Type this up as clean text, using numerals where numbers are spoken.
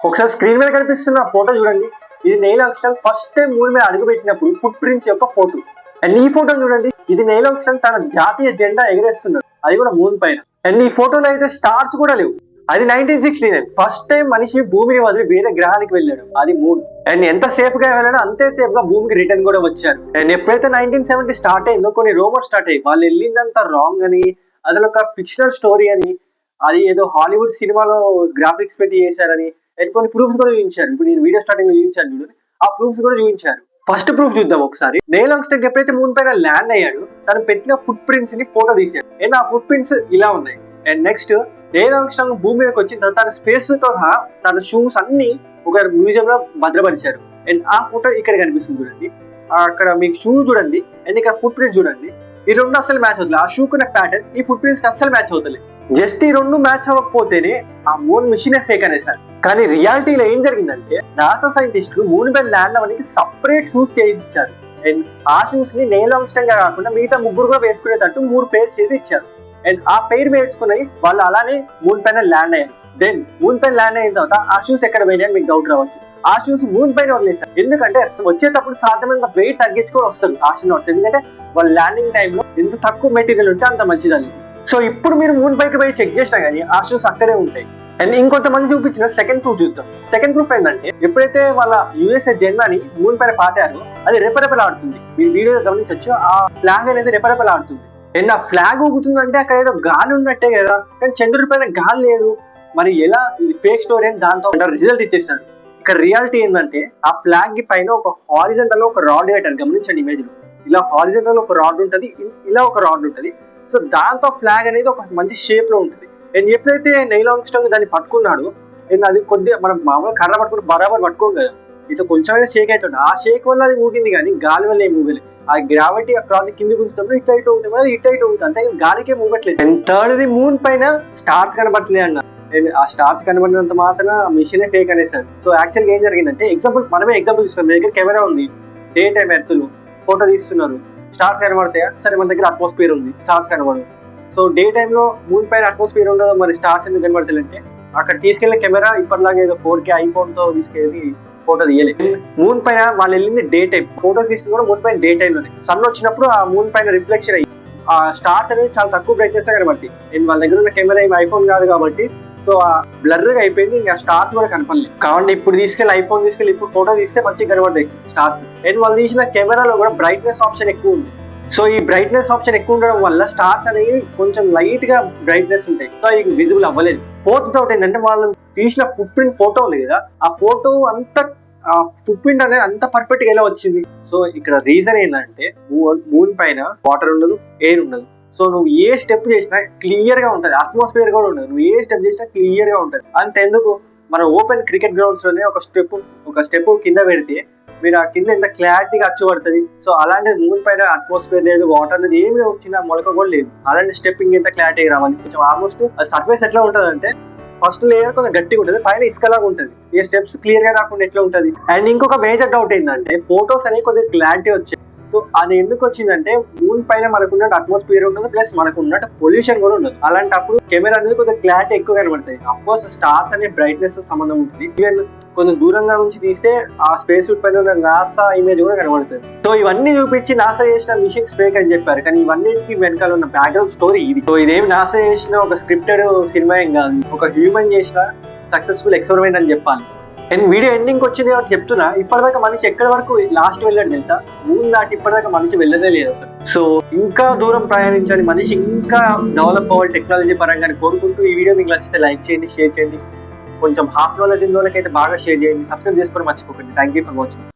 ఒకసారి స్క్రీన్ మీద కనిపిస్తున్న ఫోటో చూడండి. ఇది nail Armstrong first time moon మీద అడుగు పెట్టినప్పుడు ఫుట్ ప్రింట్స్ యొక్క ఫోటో. అండ్ ఈ ఫోటో చూడండి, ఇది నెయిల్ ఆర్మ్స్ట్రాంగ్ తన జాతీయ జెండా ఎగరేస్తున్నాడు, అది కూడా మూన్ పైన. అండ్ ఈ ఫోటోలో అయితే స్టార్స్ కూడా లేవు. అది 1969 ఫస్ట్ టైం మనిషి భూమిని వదిలి వేరే గ్రహానికి వెళ్ళాడు, అది మూన్. అండ్ ఎంత సేఫ్ గా వెళ్ళాడో అంతే సేఫ్ గా భూమికి రిటర్న్ కూడా వచ్చారు. అండ్ ఎప్పుడైతే 1970 స్టార్ట్ అయిందో కొన్ని రూమర్స్ స్టార్ట్ అయ్యి వాళ్ళు వెళ్ళిందంతా రాంగ్ అని, అసలు ఒక ఫిక్షనల్ స్టోరీ అని, అది ఏదో హాలీవుడ్ సినిమాలో గ్రాఫిక్స్ పెట్టి చేశారని, అండ్ కొన్ని ప్రూఫ్స్ కూడా చూపించారు. ఇప్పుడు నేను వీడియో స్టార్టింగ్ లో చూపించాను చూడండి, ఆ ప్రూఫ్స్ కూడా చూపించారు. ఫస్ట్ ప్రూఫ్ చూద్దాం ఒకసారి. నెయిల్ ఆర్మ్స్ట్రాంగ్ ఎప్పుడైతే మూన్ పైన ల్యాండ్ అయ్యాడు, తను పెట్టిన ఫుట్ ప్రింట్స్ ని ఫోటో తీశాడు. అండ్ ఆ ఫుట్ ప్రింట్స్ ఇలా ఉన్నాయి. అండ్ నెక్స్ట్ నెయిల్ ఆర్మ్స్ట్రాంగ్ భూమి మీదకి వచ్చిన తర్వాత తన స్పేస్ తో సహా తన షూస్ అన్ని ఒక మ్యూజియం లో భద్రపరిచారు. అండ్ ఆ ఫోటో ఇక్కడ కనిపిస్తుంది చూడండి, అక్కడ మీకు షూ చూడండి అండ్ ఇక్కడ ఫుట్ ప్రింట్స్ చూడండి. ఈ రెండు అసలు మ్యాచ్ అవుతుంది. ఆ షూ కున్న ప్యాటర్న్ ఈ ఫుట్ ప్రింట్స్ అసలు మ్యాచ్ అవుతుంది. జస్ట్ ఈ రెండు మ్యాచ్ అవ్వకపోతేనే ఆ మూన్ మిషన్ ఫేక్ అనేసారు. కానీ రియాలిటీలో ఏం జరిగిందంటే, నాసా సైంటిస్టులు మూన్ పై ల్యాండ్ అవ్వడానికి సపరేట్ షూస్ చేసి ఇచ్చారు. అండ్ ఆ షూస్ ని నెయిల్ ఆర్మ్స్ట్రాంగ్ గా కాకుండా మిగతా ముగ్గురు కూడా వేసుకునేటట్టు 3 పేర్స్ చేసి ఇచ్చారు. అండ్ ఆ పేరు వేసుకుని వాళ్ళు అలానే మూన్ పైన ల్యాండ్ అయ్యారు. దెన్ మూన్ పైన ల్యాండ్ అయిన తర్వాత ఆ షూస్ ఎక్కడ పోయినాయని మీకు డౌట్ రావచ్చు. ఆ షూస్ మూన్ పైన వదిలేశారు. ఎందుకంటే వచ్చేటప్పుడు సాధ్యమైన వెయిట్ తగ్గించుకొని వస్తారు ఆస్ట్రోనాట్స్. ఎందుకంటే వాళ్ళ ల్యాండింగ్ టైంలో ఎంత తక్కువ మెటీరియల్ ఉంటే అంత మంచిదని. సో ఇప్పుడు మీరు మూన్ పైకి పోయి చెక్ చేసినా కానీ ఆ షూస్ అక్కడే ఉంటాయి. అండ్ ఇంకొంతమంది చూపించిన సెకండ్ ప్రూఫ్ చూద్దాం. సెకండ్ ప్రూఫ్ ఏంటంటే, ఎప్పుడైతే వాళ్ళ యుఎస్ఏ జెండాని మూన్ పైన పాతారో అది రెపరెపలాడుతుంది. మీరు వీడియో గమనించవచ్చు, ఆ ఫ్లాగ్ అనేది రెపరెపలాడుతుంది. అండ్ ఆ ఫ్లాగ్ ఊగుతుందంటే అక్కడ ఏదో గాలి ఉన్నట్టే కదా, కానీ చంద్రుడి పైన గాలి లేదు. మరి ఎలా ఇది ఫేక్ స్టోరీ అని దాంతో రిజల్ట్ ఇచ్చేస్తాడు. ఇక్కడ రియాలిటీ ఏంటంటే, ఆ ఫ్లాగ్ పైన ఒక హారిజంటల్ ఒక రాడ్ పెట్టారు. గమనించండి ఇమేజ్ లో, ఇలా హారిజంటల్ ఒక రాడ్ ఉంటది, ఇలా ఒక రాడ్ ఉంటది. సో దాంతో ఫ్లాగ్ అనేది ఒక మంచి షేప్ లో ఉంటుంది. అండ్ ఎప్పుడైతే నెయిల్ ఆర్మ్స్ట్రాంగ్ దాన్ని పట్టుకున్నాడు, అండ్ అది కొద్దిగా మనం మామూలుగా కర్ర పట్టుకుని బరాబర్ పట్టుకోం కదా, ఇట్లా కొంచెమైనా షేక్ అవుతుంది. ఆ షేక్ వల్ల అది ఊగింది కానీ గాలి వల్ల ఏం ఊగలేదు. ఆ గ్రావిటీ ఆ క్లాత్ కింది గుంచుతాం, ఇట్లా ఇటు అవుతుంది, అది ఇట్లా ఇటు అవుతుంది, అంతే గాలికే ఊగట్లేదు. అండ్ థర్డ్ది, మూన్ పైన స్టార్స్ కనబట్టలేదు అన్న. ఆ స్టార్స్ కనబడినంత మాత్రం మిషనే ఫేక్ అనేసారు. సో యాక్చువల్ గా ఏం జరిగిందంటే, మనమే ఎగ్జాంపుల్ తీసుకున్నాం. మీ దగ్గర కెమెరా ఉంది, డే టైం ఎర్త్లు ఫోటో తీస్తున్నారు, స్టార్స్ కనబడతాయా? సరే, మన దగ్గర అట్మాస్ఫియర్ ఉంది, స్టార్స్ కనబడదు. సో డే టైంలో మూన్ పైన అట్మాస్ఫియర్ ఉండదు, మరి స్టార్స్ ఎందుకు కనబడతాయంటే, అక్కడ తీసుకెళ్లిన కెమెరా ఇప్పటిలాగా ఏదో 4K ఐఫోన్ తో తీసుకెళ్ళి ఫోటో తీయలేదు. మూన్ పైన వాళ్ళు వెళ్ళింది డే టైం, ఫోటోస్ తీసుకుని కూడా మూన్ పైన డే టైం లోనే. సన్ వచ్చినప్పుడు ఆ మూన్ పైన రిఫ్లెక్షన్ అయ్యి ఆ స్టార్స్ అనేది చాలా తక్కువ బ్రైట్నెస్ కనబడతాయి. అండ్ వాళ్ళ దగ్గర ఉన్న కెమెరా ఏమి ఐఫోన్ కాదు కాబట్టి సో ఆ బ్లర్ గా అయిపోయింది, ఇంకా స్టార్స్ కూడా కనపడలేదు. కాబట్టి ఇప్పుడు తీసుకెళ్లి ఐఫోన్ తీసుకెళ్లి ఇప్పుడు ఫోటో తీస్తే మంచిగా కనబడతాయి స్టార్స్. అండ్ వాళ్ళు తీసిన కెమెరాలో కూడా బ్రైట్నెస్ ఆప్షన్ ఎక్కువ ఉంది. సో ఈ బ్రైట్నెస్ ఆప్షన్ ఎక్కువ ఉండడం వల్ల స్టార్స్ అనేవి కొంచెం లైట్ గా బ్రైట్నెస్ ఉంటాయి, సో అవి విజిబుల్ అవ్వలేదు. ఫోర్త్ డౌట్ ఏంటంటే, వాళ్ళు తీసిన ఫుట్ ప్రింట్ ఫోటో ఉంది కదా, ఆ ఫోటో అంతా ఫుట్ ప్రింట్ అనేది అంత పర్ఫెక్ట్ గా ఎలా వచ్చింది? సో ఇక్కడ రీజన్ ఏంటంటే, మూన్ పైన వాటర్ ఉండదు, ఎయిర్ ఉండదు. సో నువ్వు ఏ స్టెప్ చేసినా క్లియర్ గా ఉంటుంది, అట్మాస్ఫియర్ కూడా ఉండదు. నువ్వు ఏ స్టెప్ చేసినా క్లియర్ గా ఉంటుంది. అంతెందుకు, మన ఓపెన్ క్రికెట్ గ్రౌండ్స్ లోనే ఒక స్టెప్ కింద పెడితే మీరు ఆ కింద ఎంత క్లారిటీగా అచ్చుపడుతుంది. సో అలాంటి మూన్ పైన అట్మాస్ఫియర్ లేదు, వాటర్ అనేది ఏమి వచ్చిన మొలక కూడా లేదు. అలాంటి స్టెప్పింగ్ ఎంత క్లారిటీగా రావాలి. కొంచెం ఆల్మోస్ట్ సర్ఫేస్ ఎట్లా ఉంటుంది అంటే, ఫస్ట్ లేయర్ కొంచెం గట్టిగా ఉంటుంది, పైన ఇసుకలాగా ఉంటుంది. ఈ స్టెప్స్ క్లియర్ గా రాకుండా ఎట్లా ఉంటుంది? అండ్ ఇంకొక మేజర్ డౌట్ ఏంటంటే, ఫొటోస్ అనేవి కొద్దిగా క్లారిటీ వచ్చాయి. సో అది ఎందుకు వచ్చిందంటే, మూన్ పైన మనకున్నట్టు అట్మాస్ఫియర్ ఉంటుంది, ప్లస్ మనకు ఉన్నట్టు పొల్యూషన్ కూడా ఉండదు. అలాంటప్పుడు కెమెరా అనేది కొంచెం క్లారిటీ ఎక్కువ కనబడుతుంది. అఫ్కోర్స్ స్టార్స్ అనే బ్రైట్నెస్ సంబంధం ఉంటుంది. ఈవెన్ కొంచెం దూరంగా నుంచి తీస్తే ఆ స్పేస్ సూట్ పైన ఉన్న నాసా ఇమేజ్ కూడా కనబడుతుంది. సో ఇవన్నీ చూపించి నాసా చేసిన మిషన్స్ ఫేక్ అని చెప్పారు, కానీ ఇవన్నిటికీ వెనకాల ఉన్న బ్యాక్గ్రౌండ్ స్టోరీ ఇది. సో ఇదేమి నాసా చేసిన ఒక స్క్రిప్టెడ్ సినిమా ఏం కాదు, ఒక హ్యూమన్ చేసిన సక్సెస్ఫుల్ ఎక్స్పెరిమెంట్ అని చెప్పాలి. అండ్ వీడియో ఎండింగ్ వచ్చింది కాబట్టి చెప్తున్నా, ఇప్పటిదాకా మనిషి ఎక్కడి వరకు లాస్ట్ వెళ్ళాడు తెలుసా? మూన్ దాటి ఇప్పటిదాకా మనిషి వెళ్ళదే లేదు అసలు. సో ఇంకా దూరం ప్రయాణించాలి, మనిషి ఇంకా డెవలప్ అవ్వాలి టెక్నాలజీ పరంగా కోరుకుంటూ, ఈ వీడియో మీకు నచ్చితే లైక్ చేయండి, షేర్ చేయండి, కొంచెం హాఫ్ నాలెడ్జ్ ఉన్న వాళ్ళకైతే బాగా షేర్ చేయండి, సబ్స్క్రైబ్ చేసుకోవడం మర్చిపోకండి. Thank you for watching.